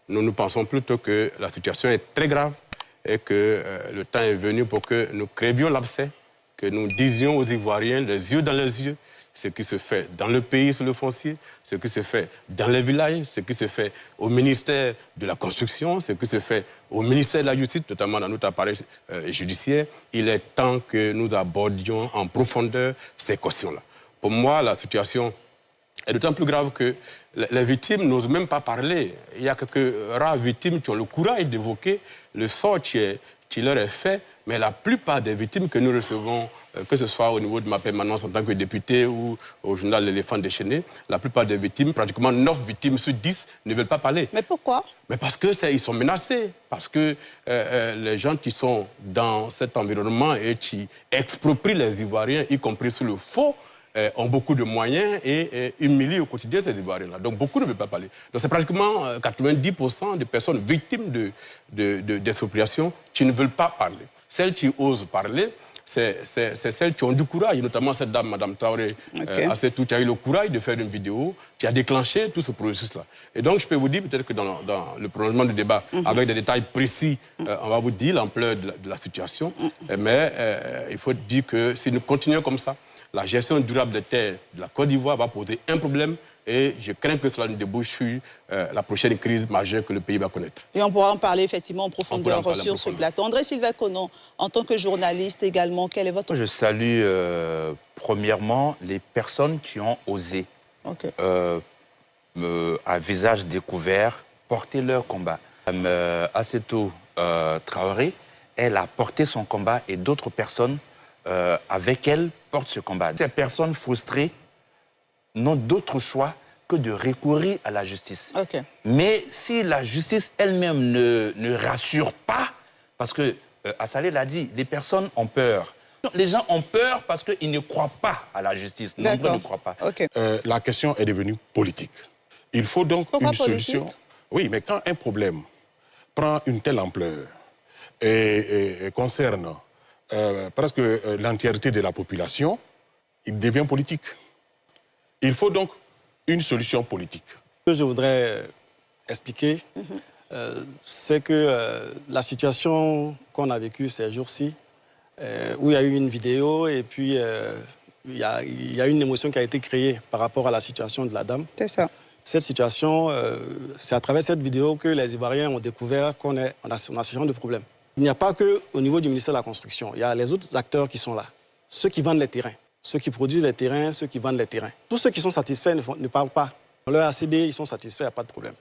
nous pensons plutôt que la situation est très grave et que le temps est venu pour que nous crèvions l'abcès, que nous disions aux Ivoiriens, les yeux dans les yeux, ce qui se fait dans le pays sur le foncier, ce qui se fait dans les villages, ce qui se fait au ministère de la Construction, ce qui se fait au ministère de la Justice, notamment dans notre appareil judiciaire. Il est temps que nous abordions en profondeur ces questions-là. Pour moi, la situation est d'autant plus grave que les victimes n'osent même pas parler. Il y a quelques rares victimes qui ont le courage d'évoquer le sort qui leur est fait, mais la plupart des victimes que nous recevons, que ce soit au niveau de ma permanence en tant que député ou au journal L'Éléphant déchaîné, la plupart des victimes, pratiquement 9 victimes sur 10, ne veulent pas parler. Mais pourquoi? Mais parce qu'ils sont menacés, parce que les gens qui sont dans cet environnement et qui exproprient les Ivoiriens, y compris sous le faux, ont beaucoup de moyens et humilient au quotidien ces Ivoiriens-là. Donc beaucoup ne veulent pas parler. Donc c'est pratiquement 90% des personnes victimes d'expropriation qui ne veulent pas parler. Celles qui osent parler, c'est celles qui ont du courage, notamment cette dame, Mme Traoré, Assetou, qui a eu le courage de faire une vidéo qui a déclenché tout ce processus-là. Et donc, je peux vous dire, peut-être que dans le prolongement du débat, avec des détails précis, on va vous dire l'ampleur de la situation. Mais il faut dire que si nous continuons comme ça, la gestion durable des terres de la Côte d'Ivoire va poser un problème et je crains que cela nous débouche sur la prochaine crise majeure que le pays va connaître. Et on pourra en parler effectivement en profondeur sur ce plateau. André-Sylvain Conon, en tant que journaliste également, quel est votre... Je salue premièrement les personnes qui ont osé, à visage découvert, porter leur combat. Assetou Traoré, elle a porté son combat et d'autres personnes avec elle portent ce combat. Ces personnes frustrées n'ont d'autre choix que de recourir à la justice. Mais si la justice elle-même ne rassure pas, parce que Assalé l'a dit, les personnes ont peur. Les gens ont peur parce qu'ils ne croient pas à la justice. Nombreux ne croient pas. La question est devenue politique. Il faut donc Pourquoi une solution. Oui, mais quand un problème prend une telle ampleur et concerne presque l'entièreté de la population, il devient politique. Il faut donc une solution politique. Ce que je voudrais expliquer, c'est que la situation qu'on a vécue ces jours-ci, où il y a eu une vidéo et puis il y a une émotion qui a été créée par rapport à la situation de la dame. C'est ça. Cette situation, c'est à travers cette vidéo que les Ivoiriens ont découvert qu'on est en situation de problème. Il n'y a pas qu'au niveau du ministère de la Construction. Il y a les autres acteurs qui sont là. Ceux qui vendent les terrains, ceux qui produisent les terrains, ceux qui vendent les terrains. Tous ceux qui sont satisfaits ne parlent pas. Leur ACD, ils sont satisfaits, il n'y a pas de problème.